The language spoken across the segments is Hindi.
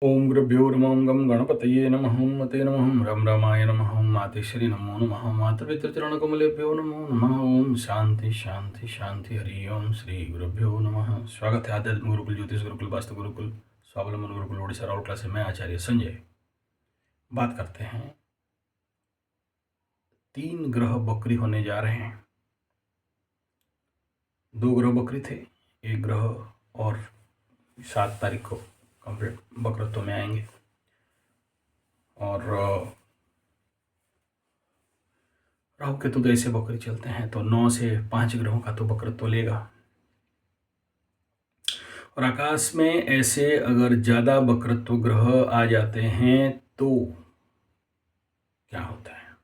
ओम गुरुभ्यो नमः गं गणपतये नमः मते नमः रम रामाय नमः मातेश्वरी नमो नमः मातृपितृचरणकमलेभ्यो नमो नमः। ओम शांति शांति शांति हरि ओम श्री गुरुभ्यो नमः। स्वागत है आध्यात्मिक गुरुकुल ज्योतिष गुरुकुल वास्तु गुरुकुल स्वावलंबन गुरुकुल ओडिशा राउरकेला से। मैं आचार्य संजय बात करते हैं। 3 ग्रह बकरी होने जा रहे हैं। 2 ग्रह बकरी थे, 1 ग्रह और 7 तारीख को कंप्लीट बकरत्व में आएंगे। और राहु केतु तो ऐसे बकरी चलते हैं, तो 9 से 5 ग्रहों का तो बकरत्व लेगा। और आकाश में ऐसे अगर ज़्यादा बकरत्व ग्रह आ जाते हैं तो क्या होता है?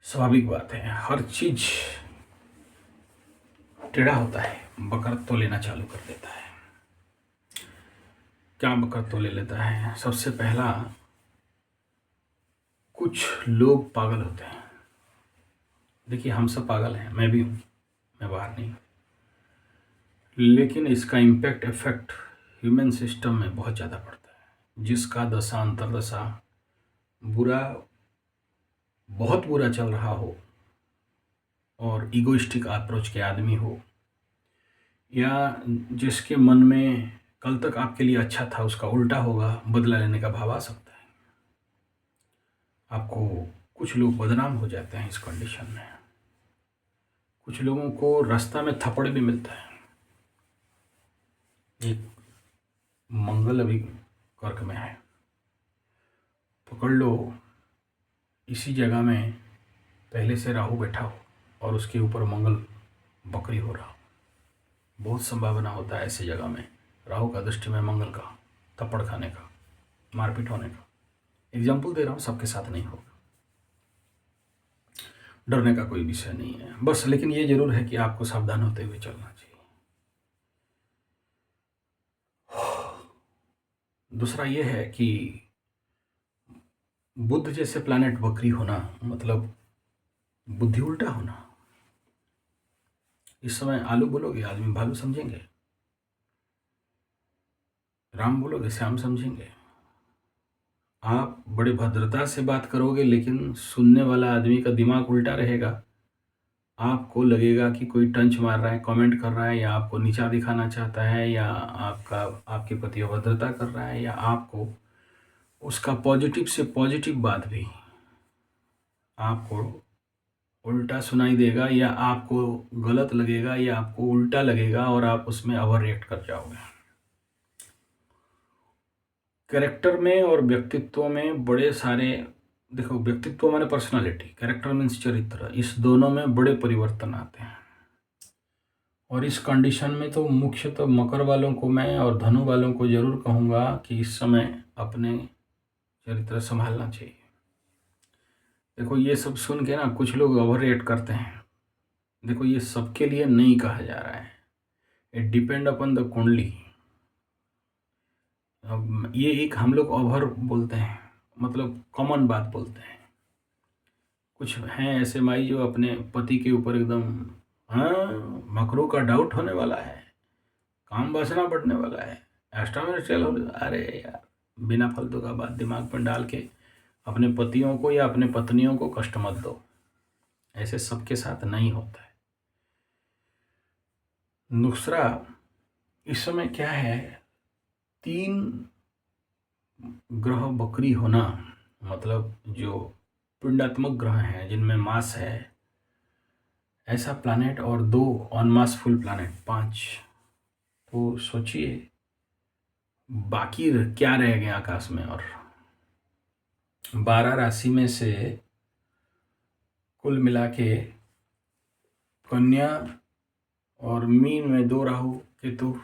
स्वाभाविक बात है, हर चीज टेढ़ा होता है, बकरत्व लेना चालू कर देता है। क्या बकरत्व ले लेता है? सबसे पहला, कुछ लोग पागल होते हैं। देखिए, हम सब पागल हैं, मैं भी हूँ, मैं बाहर नहीं। लेकिन इसका इम्पैक्ट इफेक्ट ह्यूमन सिस्टम में बहुत ज़्यादा पड़ता है। जिसका दशा अंतर्दशा बुरा, बहुत बुरा चल रहा हो और ईगोइस्टिक अप्रोच के आदमी हो, या जिसके मन में कल तक आपके लिए अच्छा था उसका उल्टा होगा, बदला लेने का भाव आ सकता है। आपको कुछ लोग बदनाम हो जाते हैं इस कंडीशन में। कुछ लोगों को रास्ता में थप्पड़ भी मिलता है। एक मंगल अभी कर्क में है, पकड़ लो, इसी जगह में पहले से राहु बैठा हो और उसके ऊपर मंगल बकरी हो रहा हो। बहुत संभावना होता है ऐसी जगह में राहु का दृष्टि में मंगल का थप्पड़ खाने का, मारपीट होने का। एग्जाम्पल दे रहा हूँ, सबके साथ नहीं होगा, डरने का कोई विषय नहीं है बस। लेकिन ये जरूर है कि आपको सावधान होते हुए चलना चाहिए। दूसरा ये है कि बुध जैसे प्लैनेट बकरी होना मतलब बुद्धि उल्टा होना। इस समय आलू बोलोगे आदमी भालू समझेंगे, राम बोलोगे श्याम समझेंगे। आप बड़े भद्रता से बात करोगे लेकिन सुनने वाला आदमी का दिमाग उल्टा रहेगा। आपको लगेगा कि कोई टंच मार रहा है, कमेंट कर रहा है, या आपको नीचा दिखाना चाहता है, या आपके प्रति अभद्रता कर रहा है, या आपको उसका पॉजिटिव से पॉजिटिव बात भी आपको उल्टा सुनाई देगा, या आपको गलत लगेगा, या आपको उल्टा लगेगा और आप उसमें ओवर रिएक्ट कर जाओगे। कैरेक्टर में और व्यक्तित्व में बड़े सारे, देखो, व्यक्तित्व माने पर्सनालिटी, कैरेक्टर मीन्स चरित्र, इस दोनों में बड़े परिवर्तन आते हैं। और इस कंडीशन में तो मुख्यतः मकर वालों को मैं और धनु वालों को जरूर कहूँगा कि इस समय अपने चरित्र संभालना चाहिए। देखो, ये सब सुन के ना कुछ लोग ओवर रिएक्ट करते हैं। देखो, ये सबके लिए नहीं कहा जा रहा है, इट डिपेंड अपॉन द कुंडली। अब ये एक हम लोग ओवर बोलते हैं, मतलब कॉमन बात बोलते हैं। कुछ हैं ऐसे माई जो अपने पति के ऊपर एकदम, हाँ, मकरों का डाउट होने वाला है, काम वासना बढ़ने वाला है, एक्स्ट्रा मेरिटल हो, अरे यार, बिना फालतू का बात दिमाग पर डाल के अपने पतियों को या अपने पत्नियों को कष्ट मत दो। ऐसे सबके साथ नहीं होता है। दूसरा, इस समय क्या है, 3 ग्रह बकरी होना मतलब जो पिंडात्मक ग्रह हैं जिनमें मास है, ऐसा प्लैनेट, और 2 अनमासफुल प्लैनेट, 5, तो सोचिए बाकी क्या रह गया आकाश में। और 12 राशि में से कुल मिला के कन्या और मीन में 2 राहु केतु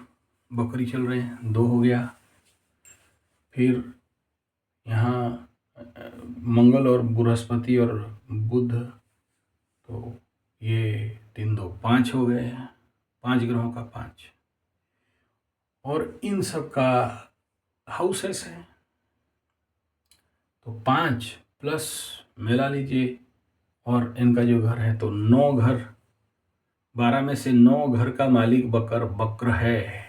बकरी चल रहे हैं, 2 हो गया। फिर यहाँ मंगल और बृहस्पति और बुध, तो ये 3 2 5 हो गए, 5 ग्रहों का 5, और इन सब का हाउसेस है, तो 5 प्लस मिला लीजिए और इनका जो घर है, तो 9 घर, 12 में से 9 घर का मालिक बकर बक्र है,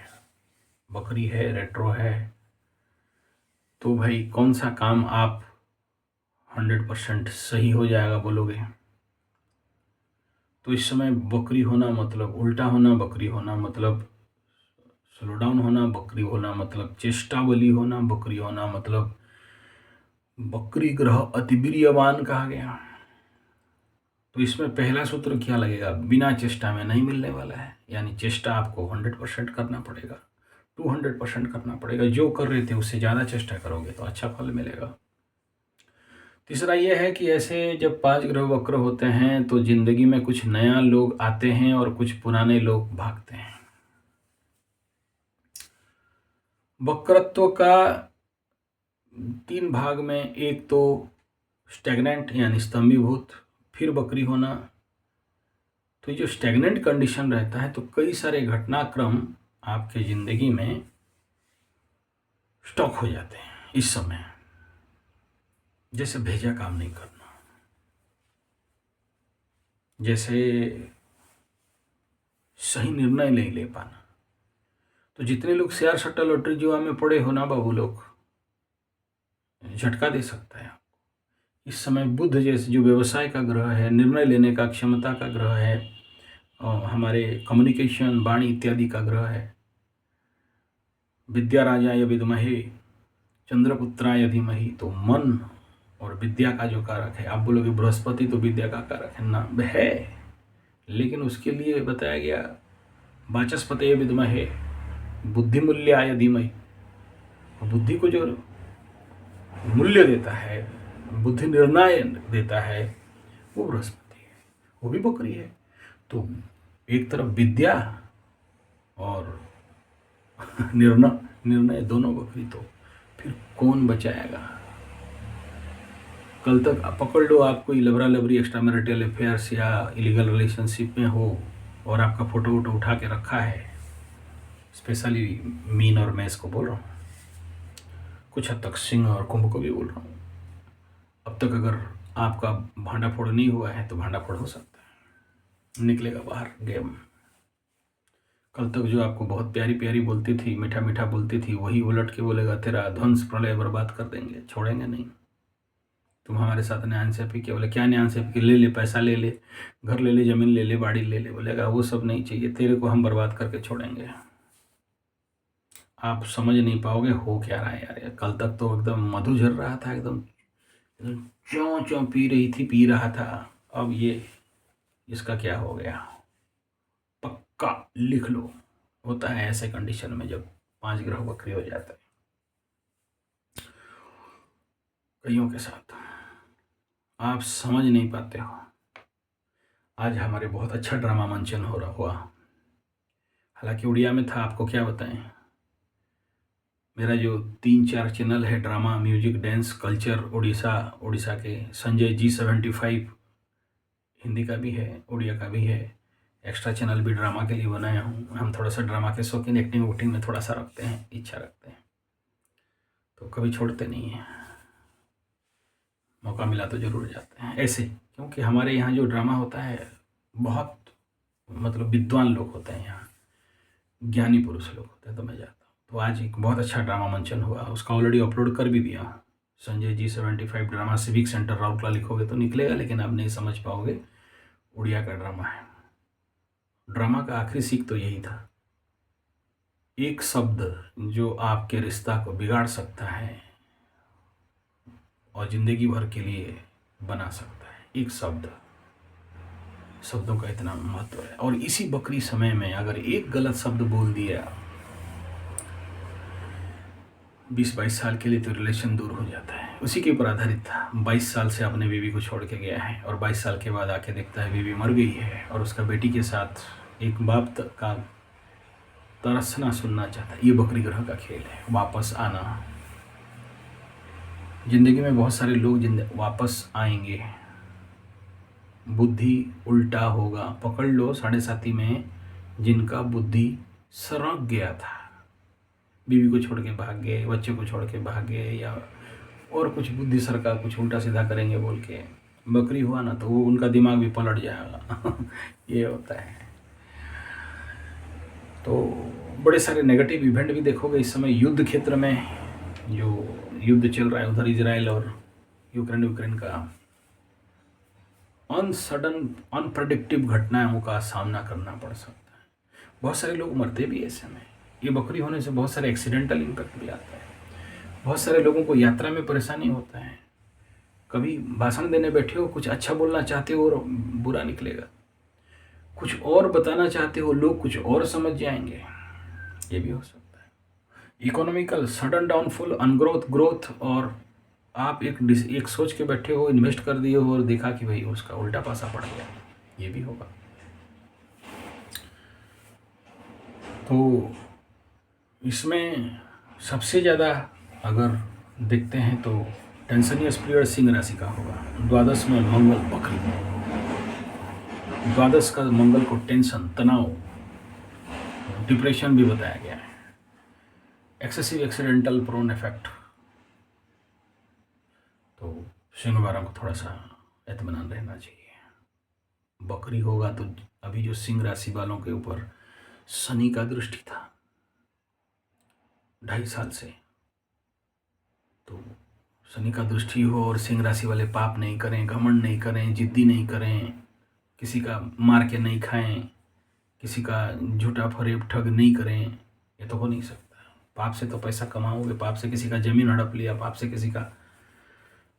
बकरी है, रेट्रो है, तो भाई कौन सा काम आप 100% सही हो जाएगा बोलोगे? तो इस समय बकरी होना मतलब उल्टा होना, बकरी होना मतलब स्लो डाउन होना, बकरी होना मतलब चेष्टा बली होना, बकरी होना मतलब बकरी ग्रह अतिवीर्यवान कहा गया। तो इसमें पहला सूत्र क्या लगेगा? बिना चेष्टा में नहीं मिलने वाला है, यानी चेष्टा आपको 100% करना पड़ेगा, 200% करना पड़ेगा। जो कर रहे थे उससे ज़्यादा चेष्टा करोगे तो अच्छा फल मिलेगा। तीसरा यह है कि ऐसे जब 5 ग्रह वक्र होते हैं तो जिंदगी में कुछ नया लोग आते हैं और कुछ पुराने लोग भागते हैं। वक्रत्व का 3 भाग में, एक तो स्टैग्नेंट यानी स्तंभीभूत, फिर बकरी होना। तो ये जो स्टैग्नेंट कंडीशन रहता है तो कई सारे घटनाक्रम आपके ज़िंदगी में स्टॉक हो जाते हैं इस समय। जैसे भेजा काम नहीं करना, जैसे सही निर्णय नहीं ले पाना। तो जितने लोग शेयर सट्टा लॉटरी जुआ में पड़े हो ना बाबू लोग, झटका दे सकता है आपको। इस समय बुध जैसे जो व्यवसाय का ग्रह है, निर्णय लेने का क्षमता का ग्रह है, और हमारे कम्युनिकेशन वाणी इत्यादि का ग्रह है। विद्या राजाय विद्महे चंद्रपुत्राय धीमहि, तो मन और विद्या का जो कारक है, आप बोलोगे बृहस्पति तो विद्या का कारक है ना, है, लेकिन उसके लिए बताया गया वाचस्पतये विद्महे बुद्धिमूल्याय धीमहि। बुद्धि को जो मूल्य देता है, बुद्धि निर्णय देता है, वो बृहस्पति है, वो भी बकरी है। तो एक तरफ विद्या और निर्णय दोनों बकरी, तो फिर कौन बचाएगा? कल तक पकड़ लो आप कोई लबरा लबरी एक्स्ट्रा मैरिटल अफेयर्स या इलीगल रिलेशनशिप में हो और आपका फोटो वोटो उठा के रखा है, स्पेशली मीन और मैस को बोल रहा हूँ, कुछ हद तक सिंह और कुंभ को भी बोल रहा हूँ। अब तक अगर आपका भांडा फोड़ नहीं हुआ है तो भांडा फोड़ हो सकता है, निकलेगा बाहर गेम। कल तक जो आपको बहुत प्यारी प्यारी बोलती थी, मीठा मीठा बोलती थी, वही उलट के बोलेगा तेरा ध्वंस प्रलय बर्बाद कर देंगे, छोड़ेंगे नहीं। तुम हमारे साथ न्यायान्यायी किया, बोले क्या न्यायान्यायी? ले ले पैसा, ले ले घर, ले ले जमीन, ले ले बाड़ी, ले ले। बोलेगा वो सब नहीं चाहिए, तेरे को हम बर्बाद करके छोड़ेंगे। आप समझ नहीं पाओगे हो क्या रहा है यार। कल तक तो एकदम मधु झर रहा था, एकदम चौं चौं पी रही थी, पी रहा था। अब ये इसका क्या हो गया? पक्का लिख लो, होता है ऐसे कंडीशन में जब 5 ग्रह वक्री हो जाता है कईयों के साथ। आप समझ नहीं पाते हो। आज हमारे बहुत अच्छा ड्रामा मंचन हो रहा हुआ, हालांकि उड़िया में था, आपको क्या बताएं। मेरा जो 3-4 चैनल है, drama, music, dance, culture, Orissa के संजय G75, हिंदी का भी है, उड़िया का भी है। एक्स्ट्रा चैनल भी ड्रामा के लिए बनाया हूँ। हम थोड़ा सा ड्रामा के शौकीन, एक्टिंग वुक्टिंग में थोड़ा सा रखते हैं, इच्छा रखते हैं, तो कभी छोड़ते नहीं हैं। मौका मिला तो ज़रूर जाते हैं ऐसे, क्योंकि हमारे यहाँ जो ड्रामा होता है बहुत मतलब विद्वान लोग होते हैं, यहाँ ज्ञानी पुरुष लोग होते हैं, तो मैं जाता हूँ। तो आज एक बहुत अच्छा ड्रामा मंचन हुआ, उसका ऑलरेडी अपलोड कर भी दिया। Sanjay G75 drama, civic centre Rourkela लिखोगे तो निकलेगा, लेकिन आप नहीं समझ पाओगे, उड़िया का ड्रामा है। ड्रामा का आखिरी सीख तो यही था, एक शब्द जो आपके रिश्ता को बिगाड़ सकता है और ज़िंदगी भर के लिए बना सकता है। एक शब्द, शब्दों का इतना महत्व है। और इसी बकरी समय में अगर एक गलत शब्द बोल दिया, 20-22 साल के लिए तो रिलेशन दूर हो जाता है। उसी के ऊपर आधारित था। 22 साल से अपने बीवी को छोड़ के गया है और 22 साल के बाद आके देखता है बीवी मर गई है और उसका बेटी के साथ एक बाप का तरसना सुनना चाहता है। ये बकरी ग्रह का खेल है, वापस आना। जिंदगी में बहुत सारे लोग वापस आएंगे, बुद्धि उल्टा होगा। पकड़ लो 7.5 में जिनका बुद्धि सरक गया था, बीवी को छोड़ के भाग गए, बच्चे को छोड़ के भाग गए, या और कुछ बुद्धि सरका, कुछ उल्टा सीधा करेंगे बोल के बकरी हुआ ना, तो वो उनका दिमाग भी पलट जाएगा। ये होता है। तो बड़े सारे नेगेटिव इवेंट भी देखोगे इस समय युद्ध क्षेत्र में। जो युद्ध चल रहा है उधर इजराइल और यूक्रेन का सडन अनप्रडिक्टिव घटनाओं का सामना करना पड़ सकता है। बहुत सारे लोग मरते भी ऐसे में। ये बकरी होने से बहुत सारे एक्सीडेंटल इम्पैक्ट भी आता है। बहुत सारे लोगों को यात्रा में परेशानी होता है। कभी भाषण देने बैठे हो, कुछ अच्छा बोलना चाहते हो और बुरा निकलेगा, कुछ और बताना चाहते हो, लोग कुछ और समझ जाएंगे, ये भी हो सकता है। इकोनॉमिकल सडन डाउनफॉल, अनग्रोथ, ग्रोथ, और आप एक सोच के बैठे हो, इन्वेस्ट कर दिए हो और देखा कि भाई उसका उल्टा पासा पड़ गया, ये भी होगा। तो इसमें सबसे ज़्यादा अगर देखते हैं तो टेंशनियस पीरियड सिंह राशि का होगा। द्वादश में मंगल बकरी, द्वादश का मंगल को टेंशन, तनाव, डिप्रेशन भी बताया गया है। Excessive accidental prone effect. तो सिंह वालों को थोड़ा सा एतमानान रहना चाहिए। बकरी होगा तो अभी जो सिंह राशि वालों के ऊपर शनि का दृष्टि था 2.5 साल से, तो शनि का दृष्टि हो और सिंह राशि वाले पाप नहीं करें, घमंड नहीं करें, जिद्दी नहीं करें, किसी का मार के नहीं खाएं, किसी का झूठा फरेब ठग नहीं करें, ये तो हो नहीं सकता। पाप से तो पैसा कमाओगे, पाप से किसी का जमीन हड़प लिया, पाप से किसी का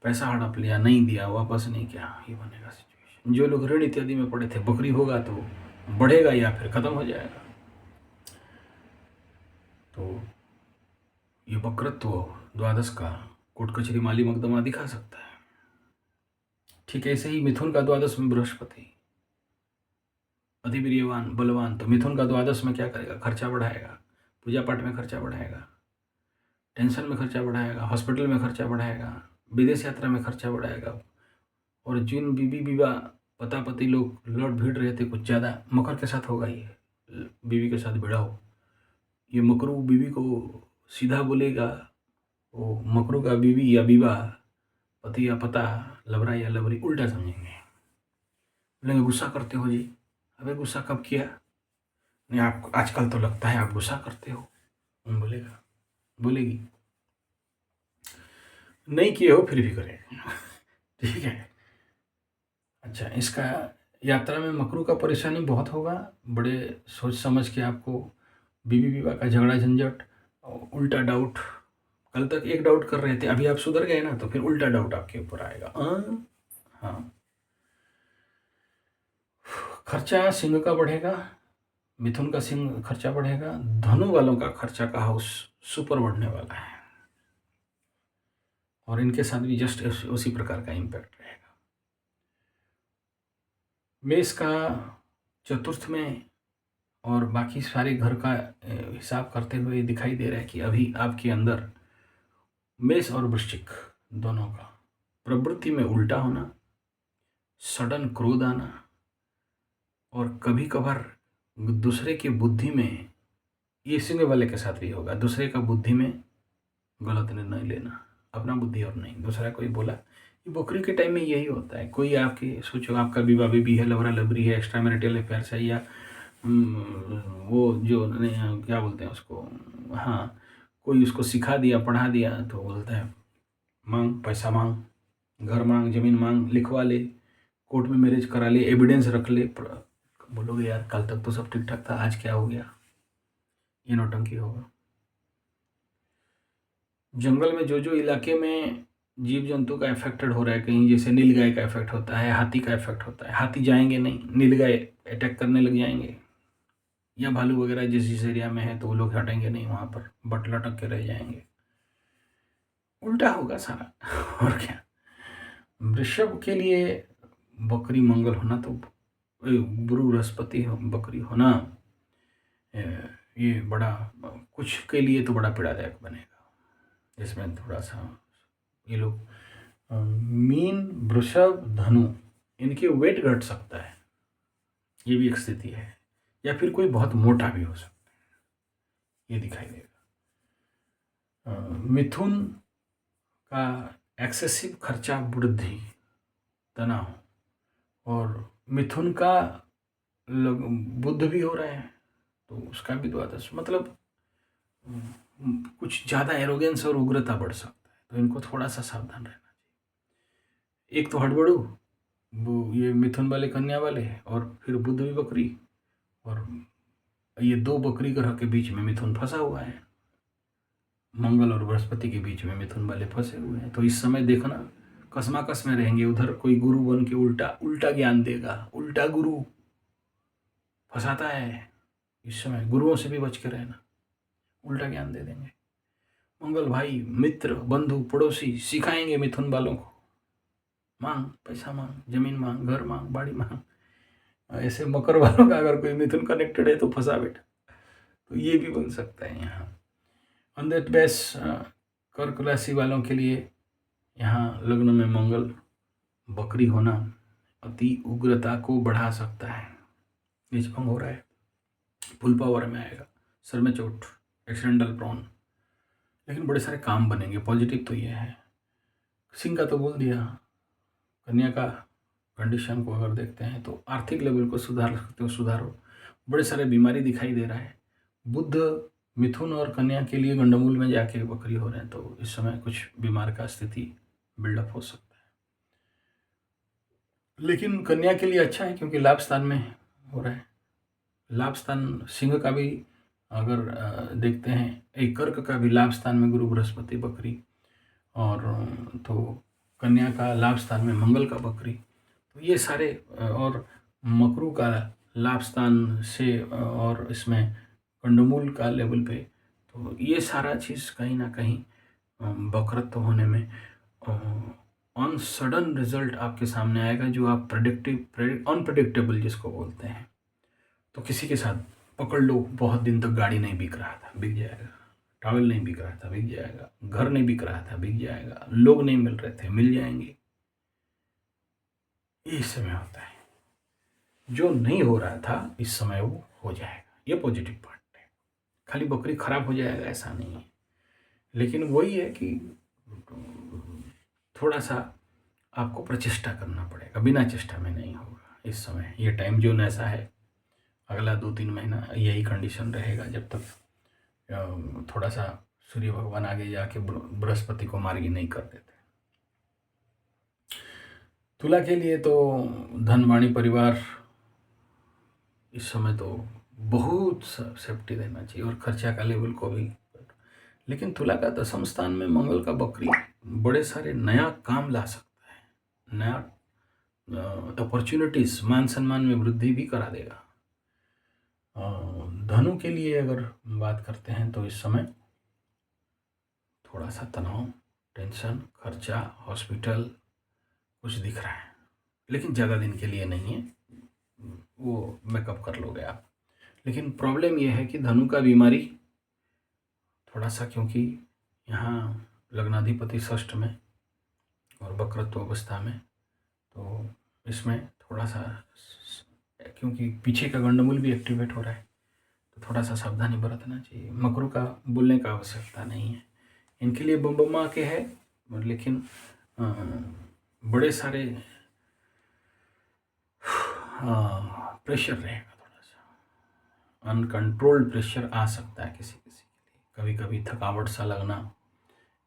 पैसा हड़प लिया, नहीं दिया, वापस नहीं किया, ये बनेगा सिचुएशन। जो लोग ऋण इत्यादि में पड़े थे, बकरी होगा तो बढ़ेगा या फिर खत्म हो जाएगा। तो ये वक्रत्व द्वादश का कोर्ट कचहरी माली मुकदमा दिखा सकता है। ठीक है, ऐसे ही मिथुन का द्वादश में बृहस्पति अधिवीर्यवान बलवान, तो मिथुन का द्वादश में क्या करेगा? खर्चा बढ़ाएगा, पूजा पाठ में खर्चा बढ़ाएगा, टेंशन में खर्चा बढ़ाएगा, हॉस्पिटल में खर्चा बढ़ाएगा, विदेश यात्रा में खर्चा बढ़ाएगा। और जिन बीवी विवाह पता पति लोग लौट भीड़ रहे थे, कुछ ज़्यादा मकर के साथ होगा, ये बीवी के साथ भिड़ा हो, ये मकरू बीवी को सीधा बोलेगा, वो मकरू का बीवी या विवाह, पति या पता, लबरा या लबरी उल्टा समझेंगे, बोलेंगे गुस्सा करते हो जी। अबे गुस्सा कब किया? नहीं, आप आजकल तो लगता है आप गुस्सा करते हो। बोलेगा, बोलेगी, नहीं किए हो फिर भी करेगा। ठीक है। अच्छा, इसका यात्रा में मकरू का परेशानी बहुत होगा। बड़े सोच समझ के आपको बीवी विवाह का झगड़ा झंझट, उल्टा डाउट, कल तक एक डाउट कर रहे थे, अभी आप सुधर गए ना, तो फिर उल्टा डाउट आपके ऊपर आएगा। हाँ, खर्चा सिंह का बढ़ेगा, मिथुन का सिंह खर्चा बढ़ेगा, धनु वालों का खर्चा का हाउस सुपर बढ़ने वाला है, और इनके साथ भी जस्ट उसी प्रकार का इम्पैक्ट रहेगा। मेष का चतुर्थ में और बाकी सारे घर का हिसाब करते हुए दिखाई दे रहा है कि अभी आपके अंदर मेष और वृश्चिक दोनों का प्रवृत्ति में उल्टा होना, सडन क्रोध आना, और कभी कभार दूसरे की बुद्धि में, ये सिंह वाले के साथ भी होगा, दूसरे का बुद्धि में गलत निर्णय लेना, अपना बुद्धि और नहीं, दूसरा कोई बोला। ये बकरी के टाइम में यही होता है। कोई आपकी सोचो, आपका विवाह भी है, लवरा लबरी है, एक्स्ट्रा मैरिटल अफेयर्स है, या वो जो क्या बोलते हैं उसको, हाँ, कोई उसको सिखा दिया, पढ़ा दिया, तो बोलता है मांग, पैसा मांग, घर मांग, ज़मीन मांग, लिखवा ले, कोर्ट में मैरिज करा ले, एविडेंस रख ले। बोलोगे यार कल तक तो सब ठीक ठाक था, आज क्या हो गया? ये नौटंकी होगा। जंगल में जो इलाके में जीव जंतु का इफेक्टेड हो रहा है, कहीं जैसे नीलगाय का इफेक्ट होता है, हाथी का इफेक्ट होता है, हाथी जाएंगे नहीं, नीलगाय अटैक करने लग जाएंगे, या भालू वगैरह जिस एरिया में है तो वो लोग हटेंगे नहीं, वहाँ पर बट लटक के रह जाएंगे, उल्टा होगा सारा। और क्या, वृषभ के लिए बकरी मंगल होना, तो गुरु बृहस्पति बकरी होना, ये बड़ा कुछ के लिए तो बड़ा पीड़ादायक बनेगा। इसमें थोड़ा सा ये लोग मीन, वृषभ, धनु, इनके वेट घट सकता है, ये भी एक स्थिति है, या फिर कोई बहुत मोटा भी हो सकता है, ये दिखाई देगा। मिथुन का एक्सेसिव खर्चा, वृद्धि, तनाव, और मिथुन का बुद्ध भी हो रहा है, तो उसका भी द्वादश, मतलब कुछ ज़्यादा एरोगेंस और उग्रता बढ़ सकता है, तो इनको थोड़ा सा सावधान रहना चाहिए। एक तो हड़बड़ू, वो ये मिथुन वाले, कन्या वाले, और फिर बुध भी बकरी, और ये दो बकरी ग्रह के बीच में मिथुन फंसा हुआ है, मंगल और बृहस्पति के बीच में मिथुन वाले फंसे हुए हैं। तो इस समय देखना कसमाकस में रहेंगे। उधर कोई गुरु बन के उल्टा उल्टा ज्ञान देगा, उल्टा गुरु फंसाता है। इस समय गुरुओं से भी बच के रहना, उल्टा ज्ञान दे देंगे। मंगल भाई, मित्र, बंधु, पड़ोसी सिखाएंगे मिथुन वालों को, मांग पैसा, मांग जमीन, मांग घर, मांग बाड़ी, मांग। ऐसे मकर वालों का अगर कोई मिथुन कनेक्टेड है तो फंसा बेटा। तो ये भी बन सकता है यहाँ। ऑन दैट बेस कर्क राशि वालों के लिए यहाँ लग्न में मंगल बकरी होना अति उग्रता को बढ़ा सकता है। नीचभंग हो रहा है, फुल पावर में आएगा, सर में चोट, एक्सीडेंटल प्रोन, लेकिन बड़े सारे काम बनेंगे। पॉजिटिव तो ये है। सिंह का तो बोल दिया। कन्या का कंडीशन को अगर देखते हैं तो आर्थिक लेवल को सुधार सकते हो, सुधारो। बड़े सारे बीमारी दिखाई दे रहा है। बुध मिथुन और कन्या के लिए गंडमूल में जाके बकरी हो रहे हैं, तो इस समय कुछ बीमार का स्थिति बिल्डअप हो सकता है। लेकिन कन्या के लिए अच्छा है क्योंकि लाभ स्थान में हो रहा है। लाभ स्थान सिंह का भी अगर देखते हैं, एक कर्क का भी लाभ स्थान में गुरु बृहस्पति बकरी, और तो कन्या का लाभ स्थान में मंगल का बकरी। तो ये सारे और मकरू का लाभ स्थान से और इसमें कंडमूल का लेवल पे, तो ये सारा चीज़ कहीं ना कहीं वक्रत्व होने में ऑन सडन रिजल्ट आपके सामने आएगा, जो आप अनप्रेडिक्टेबल जिसको बोलते हैं। तो किसी के साथ पकड़ लो, बहुत दिन तक गाड़ी नहीं बिक रहा था, बिक जाएगा। टॉवल नहीं बिक रहा था, बिक जाएगा। घर नहीं बिक रहा था, बिक जाएगा। लोग नहीं मिल रहे थे, मिल जाएंगे। ये इस समय होता है। जो नहीं हो रहा था इस समय वो हो जाएगा। ये पॉजिटिव पार्ट है। खाली बकरी खराब हो जाएगा ऐसा नहीं है, लेकिन वही है कि थोड़ा सा आपको प्रचेष्टा करना पड़ेगा, बिना चेष्टा में नहीं होगा। इस समय ये टाइम जोन ऐसा है, अगला 2-3 महीना यही कंडीशन रहेगा, जब तक थोड़ा सा सूर्य भगवान आगे जाके बृहस्पति को मार्गी नहीं कर देते। तुला के लिए तो धन वाणी परिवार इस समय तो बहुत सेफ्टी देना चाहिए, और खर्चा का लेवल को भी। लेकिन तुला का 10वें स्थान में मंगल का बकरी बड़े सारे नया काम ला सकता है, नया अपॉर्चुनिटीज, मान सम्मान में वृद्धि भी करा देगा। धनु के लिए अगर बात करते हैं तो इस समय थोड़ा सा तनाव, टेंशन, खर्चा, हॉस्पिटल कुछ दिख रहा है, लेकिन ज़्यादा दिन के लिए नहीं है, वो मेकअप कर लोगे आप। लेकिन प्रॉब्लम ये है कि धनु का बीमारी थोड़ा सा, क्योंकि यहाँ लग्नाधिपति षष्ठ में और वक्रत्व अवस्था में, तो इसमें थोड़ा सा, क्योंकि पीछे का गंडमूल भी एक्टिवेट हो रहा है, तो थोड़ा सा सावधानी बरतना चाहिए। मकरू का बोलने का आवश्यकता नहीं है, इनके लिए बम्बम्मा के है, लेकिन बड़े सारे प्रेशर रहेगा, थोड़ा सा अनकंट्रोल्ड प्रेशर आ सकता है किसी किसी के लिए। कभी कभी थकावट सा लगना,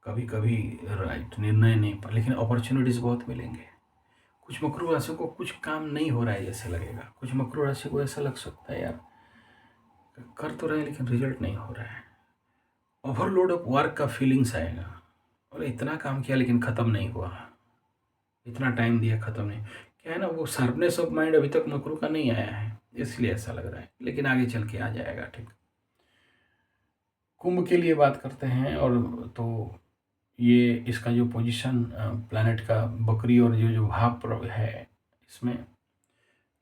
कभी कभी राइट निर्णय नहीं, पर लेकिन अपॉर्चुनिटीज़ बहुत मिलेंगे। कुछ मकरू राशि को कुछ काम नहीं हो रहा है जैसे लगेगा। कुछ मकरू राशि को ऐसा लग सकता है यार कर तो रहे हैं लेकिन रिजल्ट नहीं हो रहा है। ओवरलोड ऑफ वर्क का फीलिंग्स आएगा, और इतना काम किया लेकिन ख़त्म नहीं हुआ, इतना टाइम दिया ख़त्म नहीं। क्या है ना, वो शार्पनेस ऑफ माइंड अभी तक मकरू का नहीं आया है, इसलिए ऐसा लग रहा है, लेकिन आगे चल के आ जाएगा। ठीक। कुंभ के लिए बात करते हैं, और तो ये इसका जो पोजीशन प्लैनेट का बकरी और जो भाव है, इसमें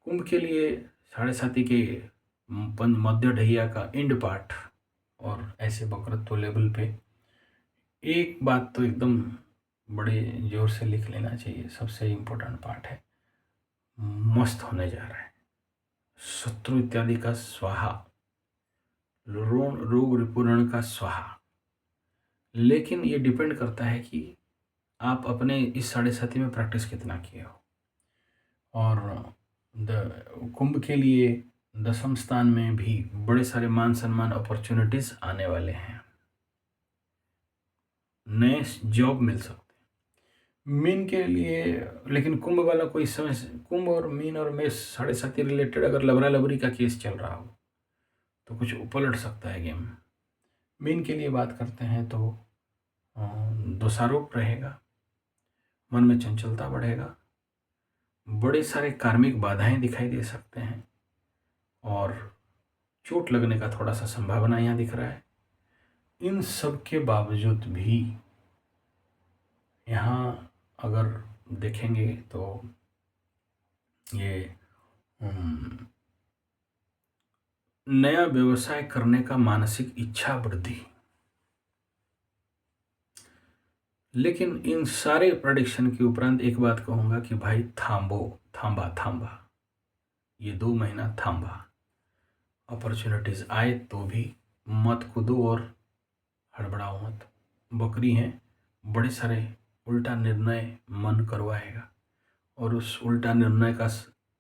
कुंभ के लिए साढ़े साथी के मध्य ढैया का एंड पार्ट, और ऐसे वक्रत्व लेवल पे एक बात तो एकदम बड़े जोर से लिख लेना चाहिए, सबसे इम्पोर्टेंट पार्ट है, मस्त होने जा रहा है। शत्रु इत्यादि का स्वाहा, रोग रिपुरण का स्वाहा। लेकिन ये डिपेंड करता है कि आप अपने इस साढ़े साथी में प्रैक्टिस कितना किए हो। और कुंभ के लिए 10वें स्थान में भी बड़े सारे मान सम्मान अपॉर्चुनिटीज़ आने वाले हैं। नए जॉब मिल सकते हैं। मीन के लिए लेकिन कुंभ वाला को इस समय कुंभ और मीन और मेष साढ़े साथी रिलेटेड अगर लबरा लबरी का केस चल रहा हो तो कुछ उपलट सकता है गेम। मीन के लिए बात करते हैं तो दोषारोप रहेगा, मन में चंचलता बढ़ेगा, बड़े सारे कार्मिक बाधाएं दिखाई दे सकते हैं और चोट लगने का थोड़ा सा संभावना यहाँ दिख रहा है। इन सब के बावजूद भी यहाँ अगर देखेंगे तो ये नया व्यवसाय करने का मानसिक इच्छा वृद्धि। लेकिन इन सारे प्रेडिक्शन के उपरांत एक बात कहूँगा कि भाई थांबा, ये 2 महीना थांबा। अपॉर्चुनिटीज़ आए तो भी मत कूदो और हड़बड़ाओ मत। बकरी हैं, बड़े सारे उल्टा निर्णय मन करवाएगा और उस उल्टा निर्णय का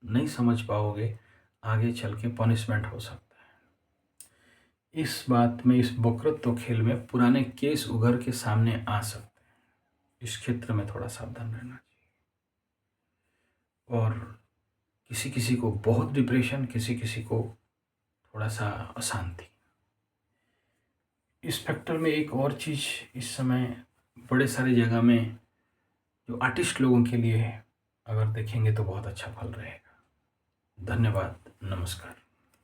नहीं समझ पाओगे, आगे चल के पनिशमेंट हो सकता है। इस बात में, इस वक्रत्व खेल में पुराने केस उभर के सामने आ सकते हैं। इस क्षेत्र में थोड़ा सावधान रहना चाहिए। और किसी किसी को बहुत डिप्रेशन, किसी किसी को थोड़ा सा अशांति। इस फैक्टर में एक और चीज़ इस समय बड़े सारे जगह में जो आर्टिस्ट लोगों के लिए है, अगर देखेंगे तो बहुत अच्छा फल रहेगा। धन्यवाद, नमस्कार।